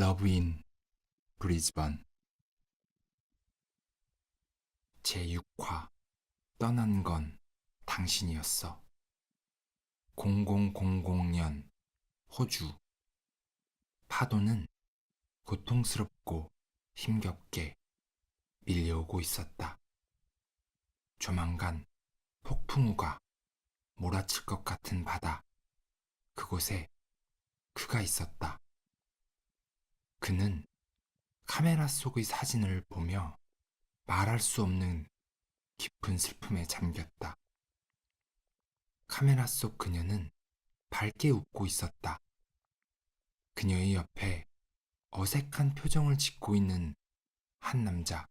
러브인 브리즈번 제6화 떠난 건 당신이었어. 0000년 호주. 파도는 고통스럽고 힘겹게 밀려오고 있었다. 조만간 폭풍우가 몰아칠 것 같은 바다. 그곳에 그가 있었다. 그는 카메라 속의 사진을 보며 말할 수 없는 깊은 슬픔에 잠겼다. 카메라 속 그녀는 밝게 웃고 있었다. 그녀의 옆에 어색한 표정을 짓고 있는 한 남자.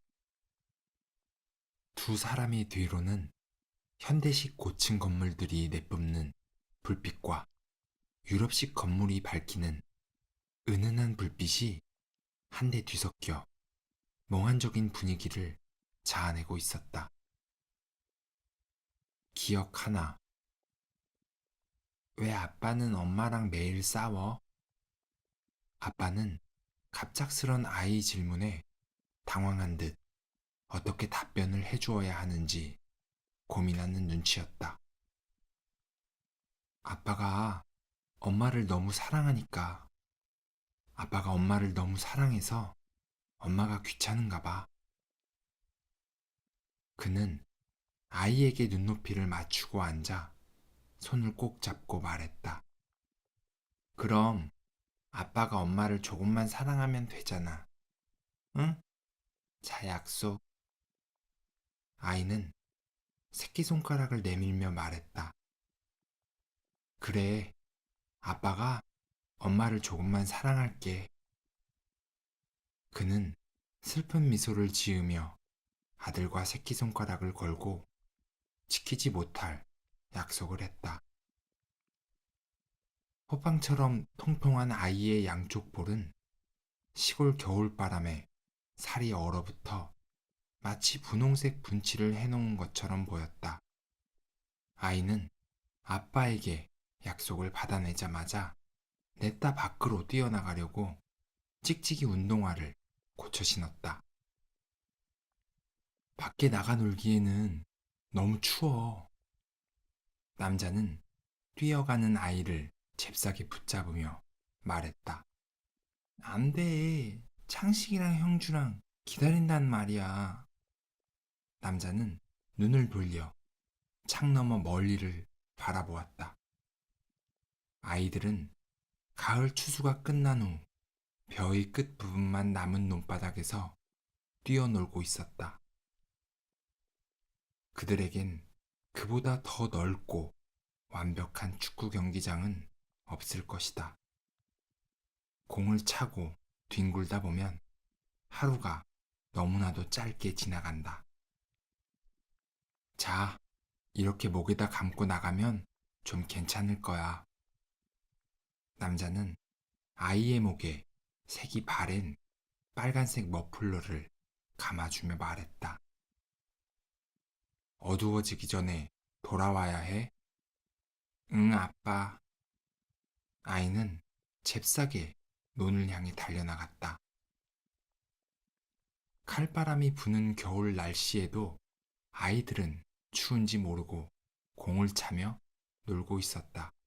두 사람의 뒤로는 현대식 고층 건물들이 내뿜는 불빛과 유럽식 건물이 밝히는 은은한 불빛이 한데 뒤섞여 몽환적인 분위기를 자아내고 있었다. 기억하나? 왜 아빠는 엄마랑 매일 싸워? 아빠는 갑작스런 아이 질문에 당황한 듯 어떻게 답변을 해주어야 하는지 고민하는 눈치였다. 아빠가 엄마를 너무 사랑하니까. 아빠가 엄마를 너무 사랑해서 엄마가 귀찮은가 봐. 그는 아이에게 눈높이를 맞추고 앉아 손을 꼭 잡고 말했다. 그럼 아빠가 엄마를 조금만 사랑하면 되잖아. 응? 자, 약속. 아이는 새끼손가락을 내밀며 말했다. 그래, 아빠가 엄마를 조금만 사랑할게. 그는 슬픈 미소를 지으며 아들과 새끼손가락을 걸고 지키지 못할 약속을 했다. 호빵처럼 통통한 아이의 양쪽 볼은 시골 겨울바람에 살이 얼어붙어 마치 분홍색 분칠을 해놓은 것처럼 보였다. 아이는 아빠에게 약속을 받아내자마자 냈다 밖으로 뛰어나가려고 찍찍이 운동화를 고쳐 신었다. 밖에 나가 놀기에는 너무 추워. 남자는 뛰어가는 아이를 잽싸게 붙잡으며 말했다. 안 돼. 창식이랑 형주랑 기다린단 말이야. 남자는 눈을 돌려 창 너머 멀리를 바라보았다. 아이들은 가을 추수가 끝난 후 벼의 끝 부분만 남은 논바닥에서 뛰어놀고 있었다. 그들에겐 그보다 더 넓고 완벽한 축구 경기장은 없을 것이다. 공을 차고 뒹굴다 보면 하루가 너무나도 짧게 지나간다. 자, 이렇게 목에다 감고 나가면 좀 괜찮을 거야. 남자는 아이의 목에 색이 바랜 빨간색 머플러를 감아주며 말했다. 어두워지기 전에 돌아와야 해? 응, 아빠. 아이는 잽싸게 논을 향해 달려나갔다. 칼바람이 부는 겨울 날씨에도 아이들은 추운지 모르고 공을 차며 놀고 있었다.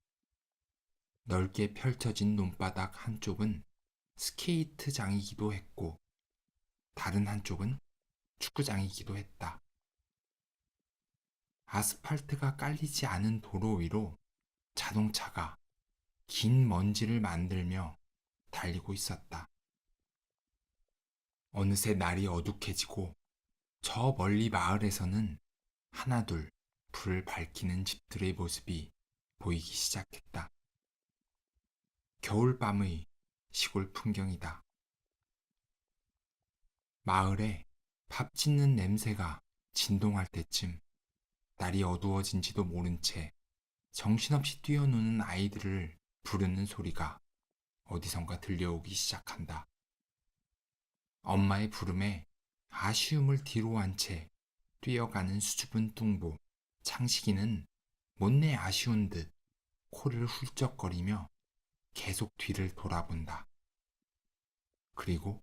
넓게 펼쳐진 논바닥 한쪽은 스케이트장이기도 했고 다른 한쪽은 축구장이기도 했다. 아스팔트가 깔리지 않은 도로 위로 자동차가 긴 먼지를 만들며 달리고 있었다. 어느새 날이 어둑해지고 저 멀리 마을에서는 하나둘 불을 밝히는 집들의 모습이 보이기 시작했다. 겨울밤의 시골 풍경이다. 마을에 밥 짓는 냄새가 진동할 때쯤 날이 어두워진지도 모른 채 정신없이 뛰어노는 아이들을 부르는 소리가 어디선가 들려오기 시작한다. 엄마의 부름에 아쉬움을 뒤로한 채 뛰어가는 수줍은 뚱보 창식이는 못내 아쉬운 듯 코를 훌쩍거리며 계속 뒤를 돌아본다. 그리고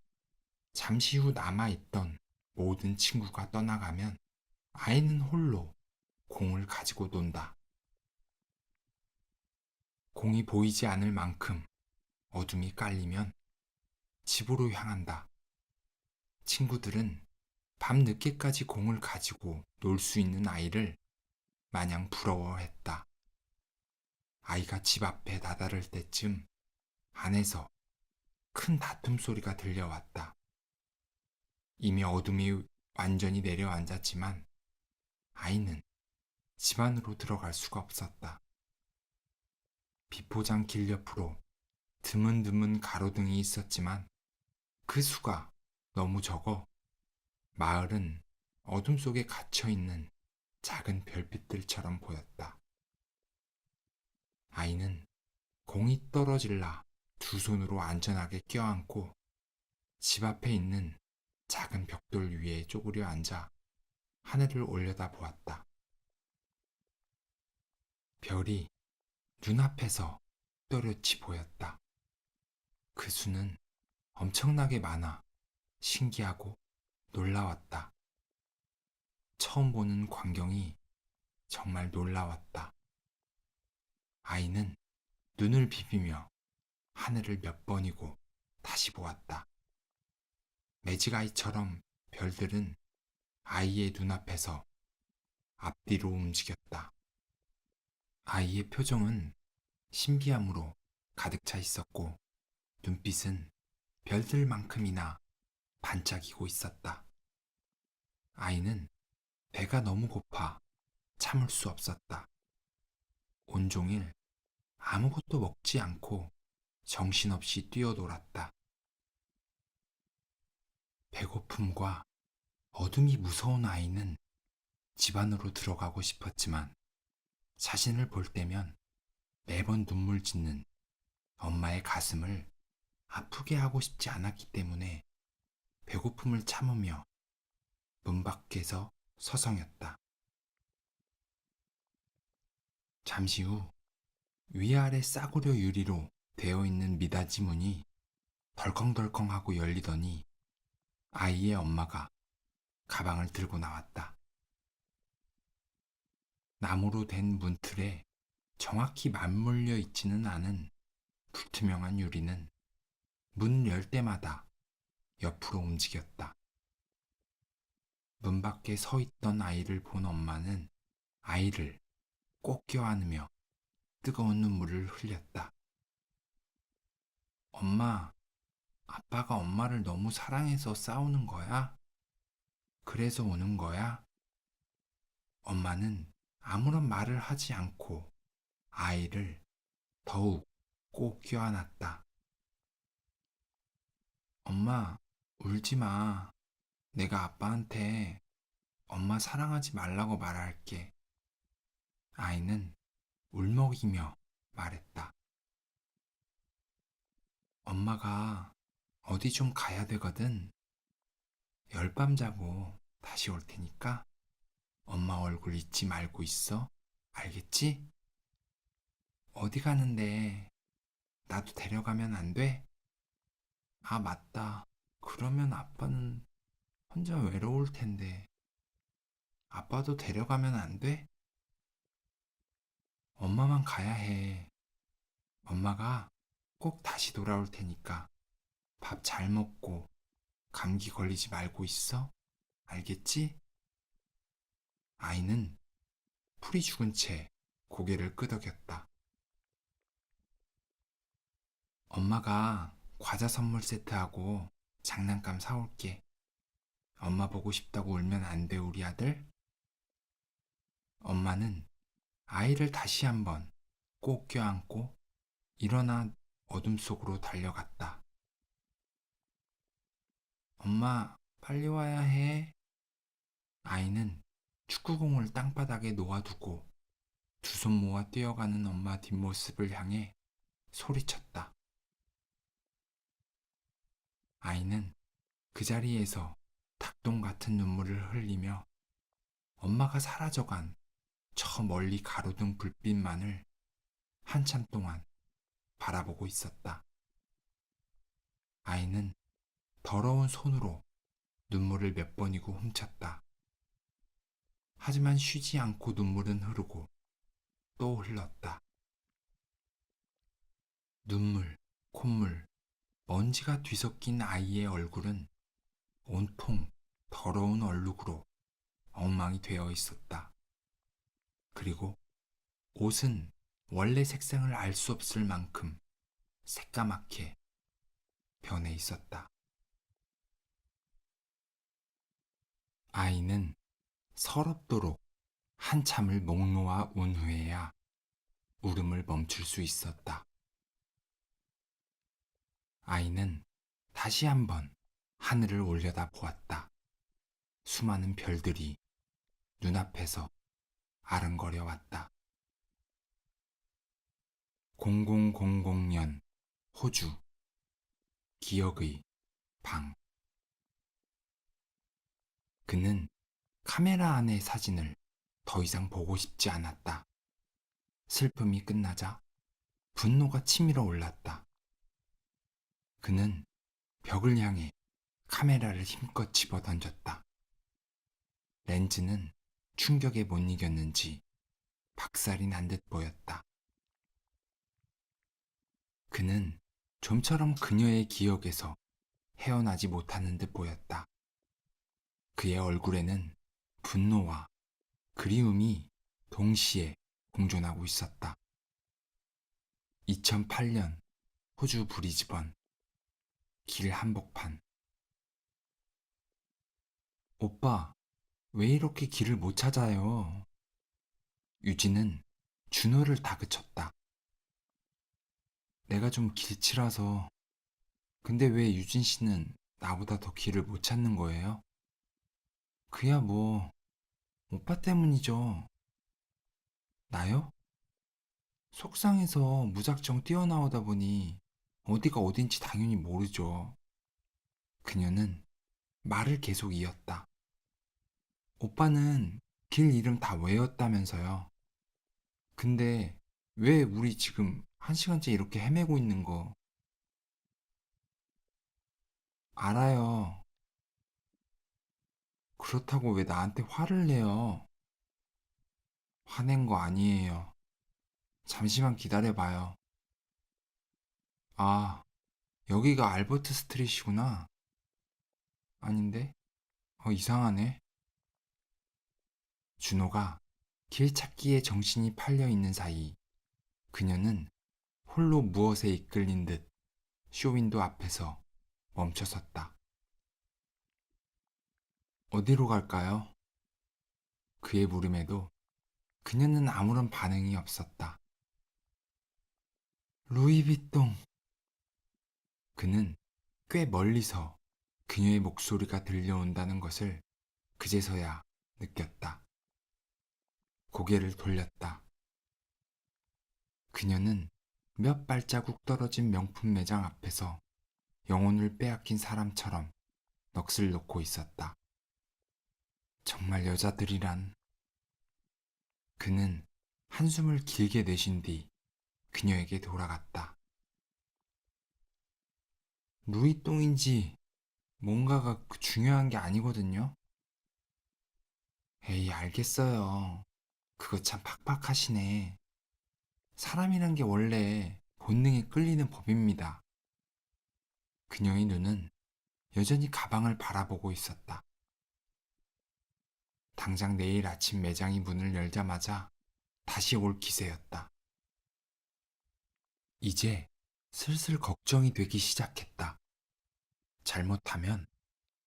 잠시 후 남아있던 모든 친구가 떠나가면 아이는 홀로 공을 가지고 논다. 공이 보이지 않을 만큼 어둠이 깔리면 집으로 향한다. 친구들은 밤 늦게까지 공을 가지고 놀 수 있는 아이를 마냥 부러워했다. 아이가 집 앞에 다다를 때쯤 안에서 큰 다툼 소리가 들려왔다. 이미 어둠이 완전히 내려앉았지만 아이는 집 안으로 들어갈 수가 없었다. 비포장 길 옆으로 드문드문 가로등이 있었지만 그 수가 너무 적어 마을은 어둠 속에 갇혀있는 작은 별빛들처럼 보였다. 아이는 공이 떨어질라 두 손으로 안전하게 껴안고 집 앞에 있는 작은 벽돌 위에 쪼그려 앉아 하늘을 올려다 보았다. 별이 눈앞에서 또렷이 보였다. 그 수는 엄청나게 많아 신기하고 놀라웠다. 처음 보는 광경이 정말 놀라웠다. 아이는 눈을 비비며 하늘을 몇 번이고 다시 보았다. 매직아이처럼 별들은 아이의 눈앞에서 앞뒤로 움직였다. 아이의 표정은 신비함으로 가득 차 있었고 눈빛은 별들만큼이나 반짝이고 있었다. 아이는 배가 너무 고파 참을 수 없었다. 온종일 아무것도 먹지 않고 정신없이 뛰어놀았다. 배고픔과 어둠이 무서운 아이는 집 안으로 들어가고 싶었지만 자신을 볼 때면 매번 눈물 짓는 엄마의 가슴을 아프게 하고 싶지 않았기 때문에 배고픔을 참으며 문 밖에서 서성였다. 잠시 후 위아래 싸구려 유리로 되어 있는 미닫이 문이 덜컹덜컹하고 열리더니 아이의 엄마가 가방을 들고 나왔다. 나무로 된 문틀에 정확히 맞물려 있지는 않은 불투명한 유리는 문 열 때마다 옆으로 움직였다. 문 밖에 서 있던 아이를 본 엄마는 아이를 꼭 껴안으며 뜨거운 눈물을 흘렸다. 엄마, 아빠가 엄마를 너무 사랑해서 싸우는 거야? 그래서 우는 거야? 엄마는 아무런 말을 하지 않고 아이를 더욱 꼭 껴안았다. 엄마, 울지 마. 내가 아빠한테 엄마 사랑하지 말라고 말할게. 아이는 울먹이며 말했다. 엄마가 어디 좀 가야 되거든. 열밤 자고 다시 올 테니까 엄마 얼굴 잊지 말고 있어. 알겠지? 어디 가는데 나도 데려가면 안 돼? 아, 맞다. 그러면 아빠는 혼자 외로울 텐데. 아빠도 데려가면 안 돼? 엄마만 가야 해. 엄마가 꼭 다시 돌아올 테니까 밥 잘 먹고 감기 걸리지 말고 있어. 알겠지? 아이는 풀이 죽은 채 고개를 끄덕였다. 엄마가 과자 선물 세트하고 장난감 사올게. 엄마 보고 싶다고 울면 안 돼, 우리 아들? 엄마는 아이를 다시 한번 꼭 껴안고 일어나 어둠 속으로 달려갔다. 엄마, 빨리 와야 해. 아이는 축구공을 땅바닥에 놓아두고 두 손 모아 뛰어가는 엄마 뒷모습을 향해 소리쳤다. 아이는 그 자리에서 닭똥 같은 눈물을 흘리며 엄마가 사라져간 저 멀리 가로등 불빛만을 한참 동안 바라보고 있었다. 아이는 더러운 손으로 눈물을 몇 번이고 훔쳤다. 하지만 쉬지 않고 눈물은 흐르고 또 흘렀다. 눈물, 콧물, 먼지가 뒤섞인 아이의 얼굴은 온통 더러운 얼룩으로 엉망이 되어 있었다. 그리고 옷은 원래 색상을 알 수 없을 만큼 새까맣게 변해 있었다. 아이는 서럽도록 한참을 목 놓아 운 후에야 울음을 멈출 수 있었다. 아이는 다시 한번 하늘을 올려다 보았다. 수많은 별들이 눈앞에서 아른거려 왔다. 0000년 호주 기억의 방. 그는 카메라 안의 사진을 더 이상 보고 싶지 않았다. 슬픔이 끝나자 분노가 치밀어 올랐다. 그는 벽을 향해 카메라를 힘껏 집어 던졌다. 렌즈는 충격에 못 이겼는지 박살이 난 듯 보였다. 그는 좀처럼 그녀의 기억에서 헤어나지 못하는 듯 보였다. 그의 얼굴에는 분노와 그리움이 동시에 공존하고 있었다. 2008년 호주 브리즈번 길 한복판. 오빠, 왜 이렇게 길을 못 찾아요? 유진은 준호를 다그쳤다. 내가 좀 길치라서. 근데 왜 유진 씨는 나보다 더 길을 못 찾는 거예요? 그야 뭐, 오빠 때문이죠. 나요? 속상해서 무작정 뛰어나오다 보니 어디가 어딘지 당연히 모르죠. 그녀는 말을 계속 이었다. 오빠는 길 이름 다 외웠다면서요. 근데 왜 우리 지금 1시간째 이렇게 헤매고 있는 거? 알아요. 그렇다고 왜 나한테 화를 내요? 화낸 거 아니에요. 잠시만 기다려봐요. 아, 여기가 알버트 스트릿이구나. 아닌데? 이상하네. 준호가 길 찾기에 정신이 팔려 있는 사이 그녀는 홀로 무엇에 이끌린 듯 쇼윈도 앞에서 멈춰섰다. 어디로 갈까요? 그의 물음에도 그녀는 아무런 반응이 없었다. 루이비통. 그는 꽤 멀리서 그녀의 목소리가 들려온다는 것을 그제서야 느꼈다. 고개를 돌렸다. 그녀는 몇 발자국 떨어진 명품 매장 앞에서 영혼을 빼앗긴 사람처럼 넋을 놓고 있었다. 정말 여자들이란. 그는 한숨을 길게 내쉰 뒤 그녀에게 돌아갔다. 루이똥인지 뭔가가 중요한 게 아니거든요. 에이, 알겠어요. 그거 참 팍팍하시네. 사람이란 게 원래 본능에 끌리는 법입니다. 그녀의 눈은 여전히 가방을 바라보고 있었다. 당장 내일 아침 매장이 문을 열자마자 다시 올 기세였다. 이제 슬슬 걱정이 되기 시작했다. 잘못하면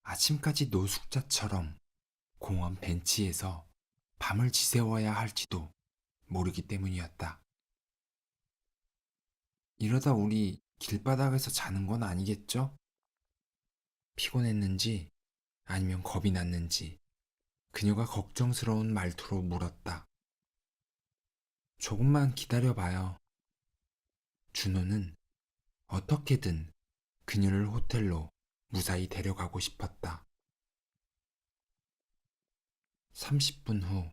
아침까지 노숙자처럼 공원 벤치에서 밤을 지새워야 할지도 모르기 때문이었다. 이러다 우리 길바닥에서 자는 건 아니겠죠? 피곤했는지 아니면 겁이 났는지 그녀가 걱정스러운 말투로 물었다. 조금만 기다려봐요. 준호는 어떻게든 그녀를 호텔로 무사히 데려가고 싶었다. 30분 후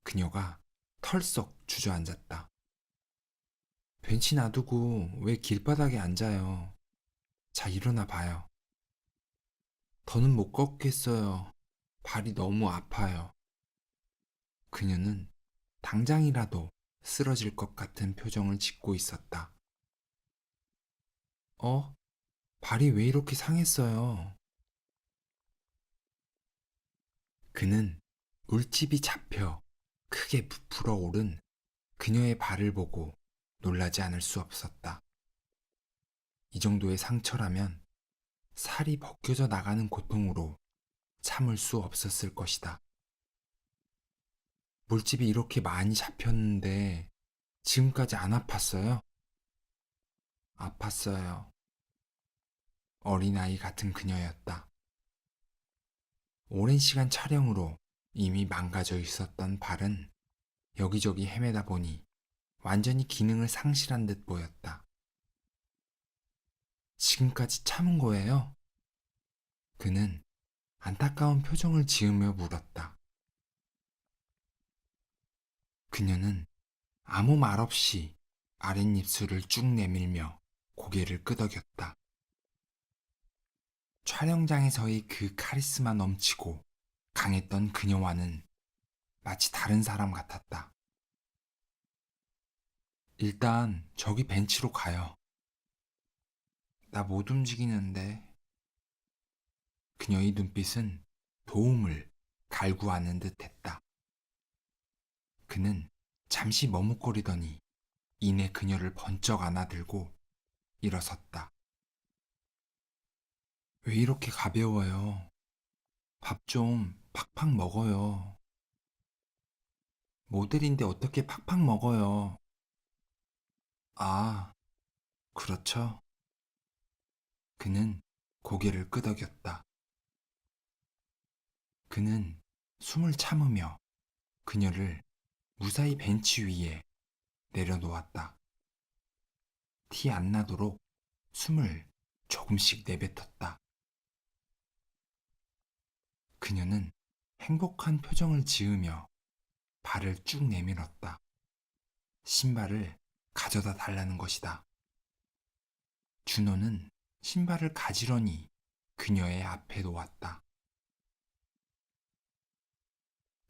그녀가 털썩 주저앉았다. 벤치 놔두고 왜 길바닥에 앉아요? 자, 일어나 봐요. 더는 못 걷겠어요. 발이 너무 아파요. 그녀는 당장이라도 쓰러질 것 같은 표정을 짓고 있었다. 어? 발이 왜 이렇게 상했어요? 그는 물집이 잡혀 크게 부풀어 오른 그녀의 발을 보고 놀라지 않을 수 없었다. 이 정도의 상처라면 살이 벗겨져 나가는 고통으로 참을 수 없었을 것이다. 물집이 이렇게 많이 잡혔는데 지금까지 안 아팠어요? 아팠어요. 어린아이 같은 그녀였다. 오랜 시간 촬영으로 이미 망가져 있었던 발은 여기저기 헤매다 보니 완전히 기능을 상실한 듯 보였다. 지금까지 참은 거예요? 그는 안타까운 표정을 지으며 물었다. 그녀는 아무 말 없이 아랫입술을 쭉 내밀며 고개를 끄덕였다. 촬영장에서의 그 카리스마 넘치고 강했던 그녀와는 마치 다른 사람 같았다. 일단 저기 벤치로 가요. 나 못 움직이는데. 그녀의 눈빛은 도움을 갈구하는 듯 했다. 그는 잠시 머뭇거리더니 이내 그녀를 번쩍 안아들고 일어섰다. 왜 이렇게 가벼워요? 밥 좀 팍팍 먹어요. 모델인데 어떻게 팍팍 먹어요? 아, 그렇죠. 그는 고개를 끄덕였다. 그는 숨을 참으며 그녀를 무사히 벤치 위에 내려놓았다. 티 안 나도록 숨을 조금씩 내뱉었다. 그녀는 행복한 표정을 지으며 발을 쭉 내밀었다. 신발을 가져다 달라는 것이다. 준호는 신발을 가지런히 그녀의 앞에 놓았다.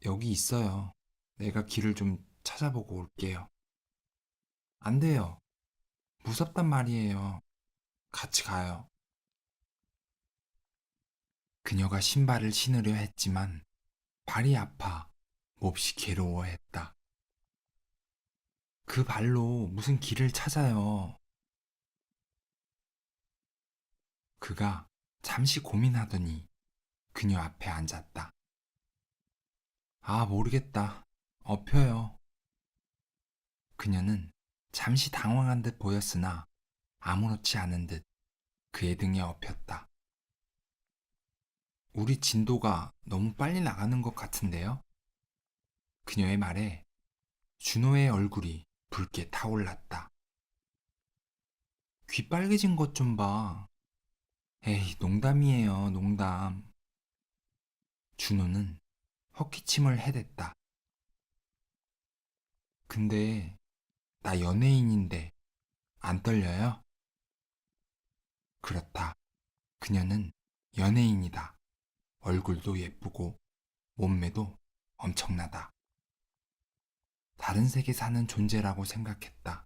여기 있어요. 내가 길을 좀 찾아보고 올게요. 안 돼요. 무섭단 말이에요. 같이 가요. 그녀가 신발을 신으려 했지만 발이 아파 몹시 괴로워했다. 그 발로 무슨 길을 찾아요. 그가 잠시 고민하더니 그녀 앞에 앉았다. 아, 모르겠다. 엎혀요. 그녀는 잠시 당황한 듯 보였으나 아무렇지 않은 듯 그의 등에 엎였다. 우리 진도가 너무 빨리 나가는 것 같은데요? 그녀의 말에 준호의 얼굴이 붉게 타올랐다. 귀 빨개진 것 좀 봐. 에이, 농담이에요, 농담. 준호는 헛기침을 해댔다. 근데 나 연예인인데 안 떨려요? 그렇다. 그녀는 연예인이다. 얼굴도 예쁘고 몸매도 엄청나다. 다른 세계 사는 존재라고 생각했다.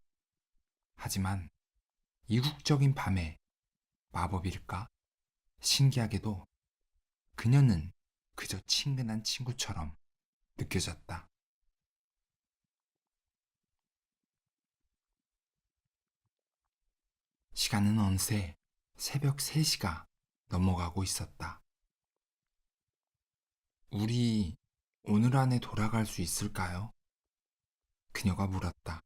하지만 이국적인 밤에 마법일까? 신기하게도 그녀는 그저 친근한 친구처럼 느껴졌다. 시간은 어느새 새벽 3시가 넘어가고 있었다. 우리 오늘 안에 돌아갈 수 있을까요? 그녀가 물었다.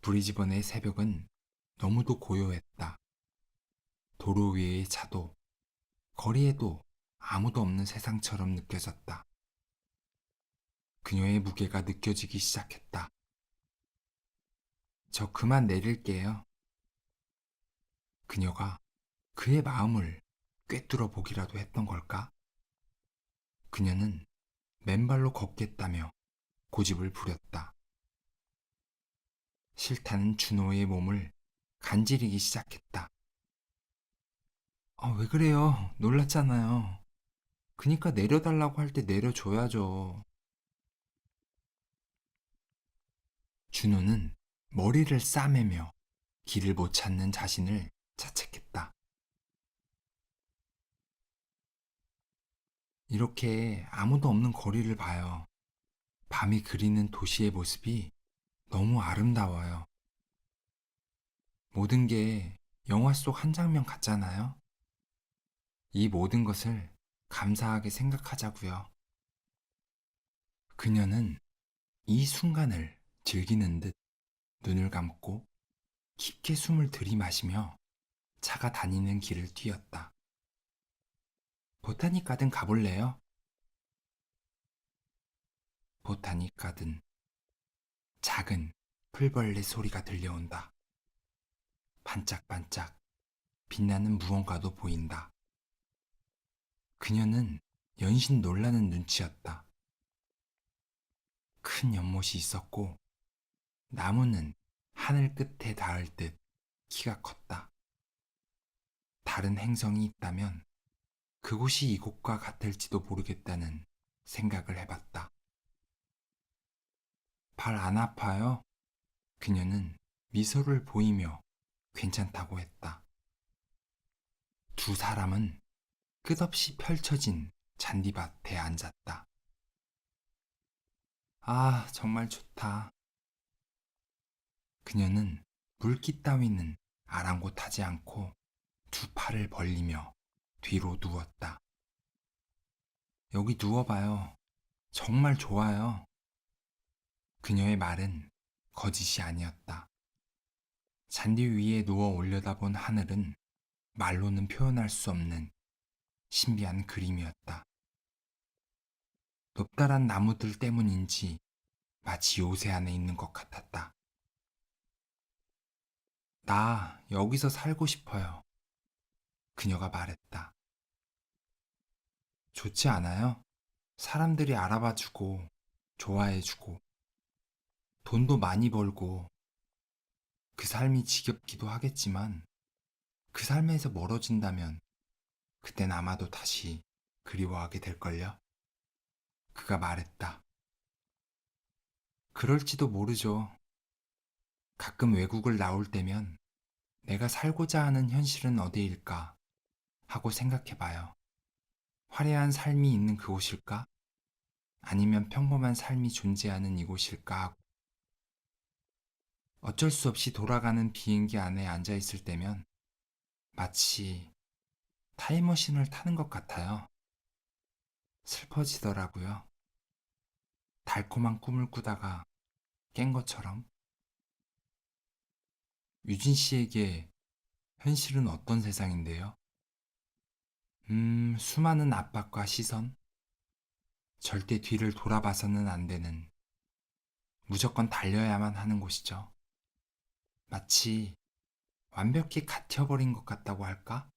브리즈번의 새벽은 너무도 고요했다. 도로 위의 차도, 거리에도 아무도 없는 세상처럼 느껴졌다. 그녀의 무게가 느껴지기 시작했다. 저 그만 내릴게요. 그녀가 그의 마음을 꿰뚫어 보기라도 했던 걸까? 그녀는 맨발로 걷겠다며 고집을 부렸다. 싫다는 준호의 몸을 간지리기 시작했다. 왜 그래요? 놀랐잖아요. 그니까 내려달라고 할 때 내려줘야죠. 준호는 머리를 싸매며 길을 못 찾는 자신을 자책했다. 이렇게 아무도 없는 거리를 봐요. 밤이 그리는 도시의 모습이 너무 아름다워요. 모든 게 영화 속 한 장면 같잖아요. 이 모든 것을 감사하게 생각하자고요. 그녀는 이 순간을 즐기는 듯 눈을 감고 깊게 숨을 들이마시며 차가 다니는 길을 뛰었다. 보타닉 가든 가볼래요? 보타닉 가든. 작은 풀벌레 소리가 들려온다. 반짝반짝 빛나는 무언가도 보인다. 그녀는 연신 놀라는 눈치였다. 큰 연못이 있었고 나무는 하늘 끝에 닿을 듯 키가 컸다. 다른 행성이 있다면 그곳이 이곳과 같을지도 모르겠다는 생각을 해봤다. 발 안 아파요? 그녀는 미소를 보이며 괜찮다고 했다. 두 사람은 끝없이 펼쳐진 잔디밭에 앉았다. 정말 좋다. 그녀는 물기 따위는 아랑곳하지 않고 두 팔을 벌리며 뒤로 누웠다. 여기 누워봐요. 정말 좋아요. 그녀의 말은 거짓이 아니었다. 잔디 위에 누워 올려다본 하늘은 말로는 표현할 수 없는 신비한 그림이었다. 높다란 나무들 때문인지 마치 요새 안에 있는 것 같았다. 나 여기서 살고 싶어요. 그녀가 말했다. 좋지 않아요? 사람들이 알아봐주고, 좋아해주고, 돈도 많이 벌고, 그 삶이 지겹기도 하겠지만, 그 삶에서 멀어진다면, 그땐 아마도 다시 그리워하게 될걸요? 그가 말했다. 그럴지도 모르죠. 가끔 외국을 나올 때면, 내가 살고자 하는 현실은 어디일까 하고 생각해봐요. 화려한 삶이 있는 그곳일까? 아니면 평범한 삶이 존재하는 이곳일까 하고 어쩔 수 없이 돌아가는 비행기 안에 앉아 있을 때면 마치 타임머신을 타는 것 같아요. 슬퍼지더라고요. 달콤한 꿈을 꾸다가 깬 것처럼. 유진 씨에게 현실은 어떤 세상인데요? 수많은 압박과 시선, 절대 뒤를 돌아봐서는 안 되는, 무조건 달려야만 하는 곳이죠. 마치 완벽히 갇혀버린 것 같다고 할까?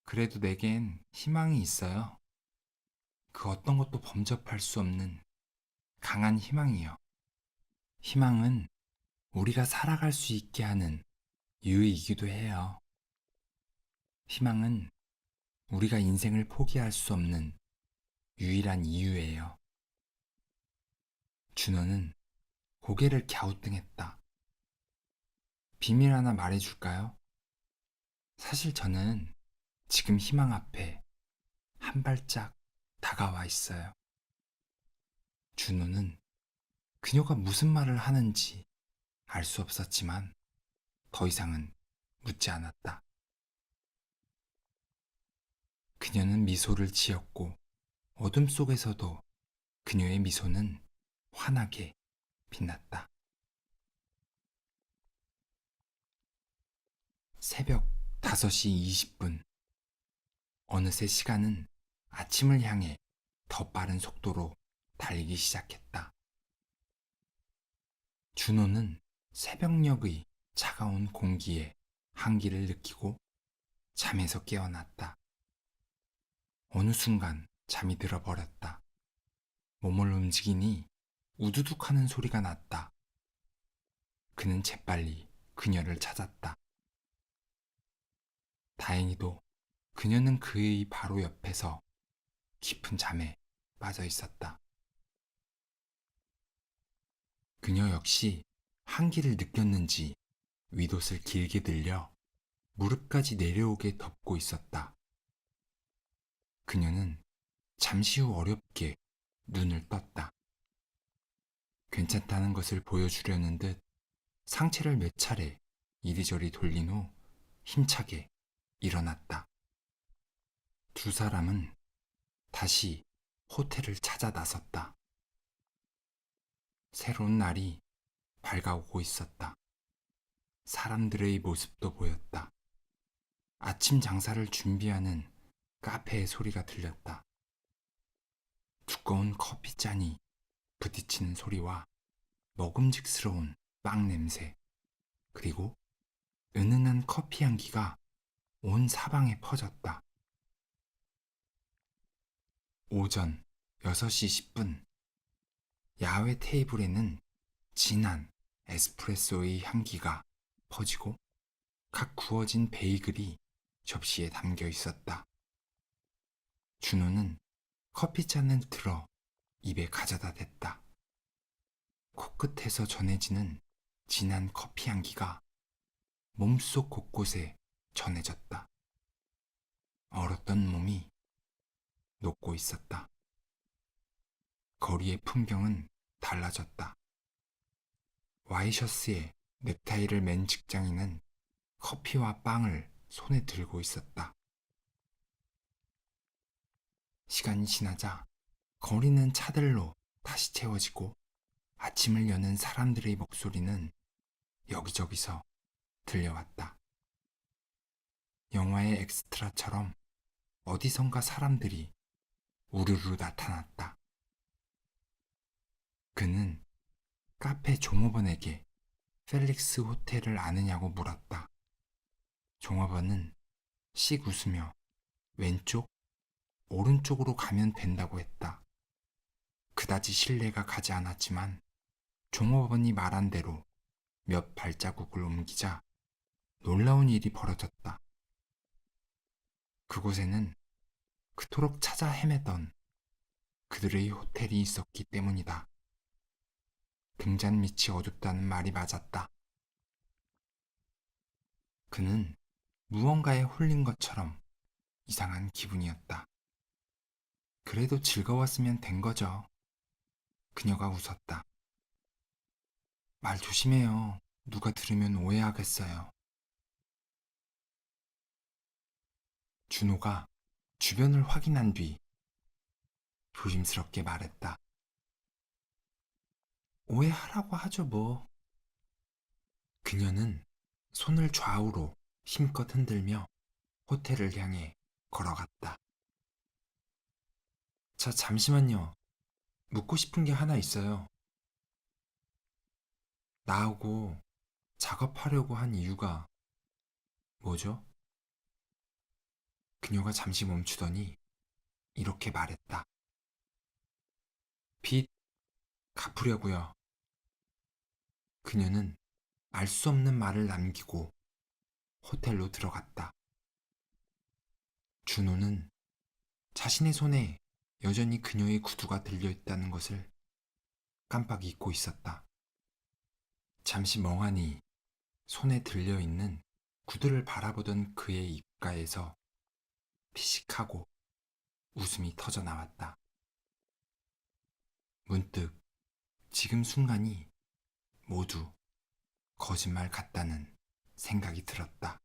그래도 내겐 희망이 있어요. 그 어떤 것도 범접할 수 없는 강한 희망이요. 희망은 우리가 살아갈 수 있게 하는 이유이기도 해요. 희망은 우리가 인생을 포기할 수 없는 유일한 이유예요. 준호는 고개를 갸우뚱했다. 비밀 하나 말해줄까요? 사실 저는 지금 희망 앞에 한 발짝 다가와 있어요. 준호는 그녀가 무슨 말을 하는지 알 수 없었지만 더 이상은 묻지 않았다. 그녀는 미소를 지었고 어둠 속에서도 그녀의 미소는 환하게 빛났다. 새벽 5시 20분. 어느새 시간은 아침을 향해 더 빠른 속도로 달리기 시작했다. 준호는 새벽녘의 차가운 공기에 한기를 느끼고 잠에서 깨어났다. 어느 순간 잠이 들어버렸다. 몸을 움직이니 우두둑 하는 소리가 났다. 그는 재빨리 그녀를 찾았다. 다행히도 그녀는 그의 바로 옆에서 깊은 잠에 빠져 있었다. 그녀 역시 한기를 느꼈는지 윗옷을 길게 늘려 무릎까지 내려오게 덮고 있었다. 그녀는 잠시 후 어렵게 눈을 떴다. 괜찮다는 것을 보여주려는 듯 상체를 몇 차례 이리저리 돌린 후 힘차게 일어났다. 두 사람은 다시 호텔을 찾아 나섰다. 새로운 날이 밝아오고 있었다. 사람들의 모습도 보였다. 아침 장사를 준비하는 카페의 소리가 들렸다. 두꺼운 커피잔이 부딪히는 소리와 먹음직스러운 빵 냄새, 그리고 은은한 커피 향기가 온 사방에 퍼졌다. 오전 6시 10분, 야외 테이블에는 진한 에스프레소의 향기가 퍼지고 각 구워진 베이글이 접시에 담겨 있었다. 준호는 커피잔을 들어 입에 가져다 댔다. 코끝에서 전해지는 진한 커피 향기가 몸속 곳곳에 전해졌다. 얼었던 몸이 녹고 있었다. 거리의 풍경은 달라졌다. 와이셔츠에 넥타이를 맨 직장인은 커피와 빵을 손에 들고 있었다. 시간이 지나자 거리는 차들로 다시 채워지고 아침을 여는 사람들의 목소리는 여기저기서 들려왔다. 영화의 엑스트라처럼 어디선가 사람들이 우르르 나타났다. 그는 카페 종업원에게 펠릭스 호텔을 아느냐고 물었다. 종업원은 씩 웃으며 왼쪽, 오른쪽으로 가면 된다고 했다. 그다지 신뢰가 가지 않았지만 종업원이 말한 대로 몇 발자국을 옮기자 놀라운 일이 벌어졌다. 그곳에는 그토록 찾아 헤매던 그들의 호텔이 있었기 때문이다. 등잔 밑이 어둡다는 말이 맞았다. 그는 무언가에 홀린 것처럼 이상한 기분이었다. 그래도 즐거웠으면 된 거죠. 그녀가 웃었다. 말 조심해요. 누가 들으면 오해하겠어요. 준호가 주변을 확인한 뒤 조심스럽게 말했다. 오해하라고 하죠, 뭐. 그녀는 손을 좌우로 힘껏 흔들며 호텔을 향해 걸어갔다. 저 잠시만요. 묻고 싶은 게 하나 있어요. 나하고 작업하려고 한 이유가 뭐죠? 그녀가 잠시 멈추더니 이렇게 말했다. 빚 갚으려고요. 그녀는 알 수 없는 말을 남기고 호텔로 들어갔다. 준호는 자신의 손에 여전히 그녀의 구두가 들려있다는 것을 깜빡 잊고 있었다. 잠시 멍하니 손에 들려있는 구두를 바라보던 그의 입가에서 피식하고 웃음이 터져 나왔다. 문득 지금 순간이 모두 거짓말 같다는 생각이 들었다.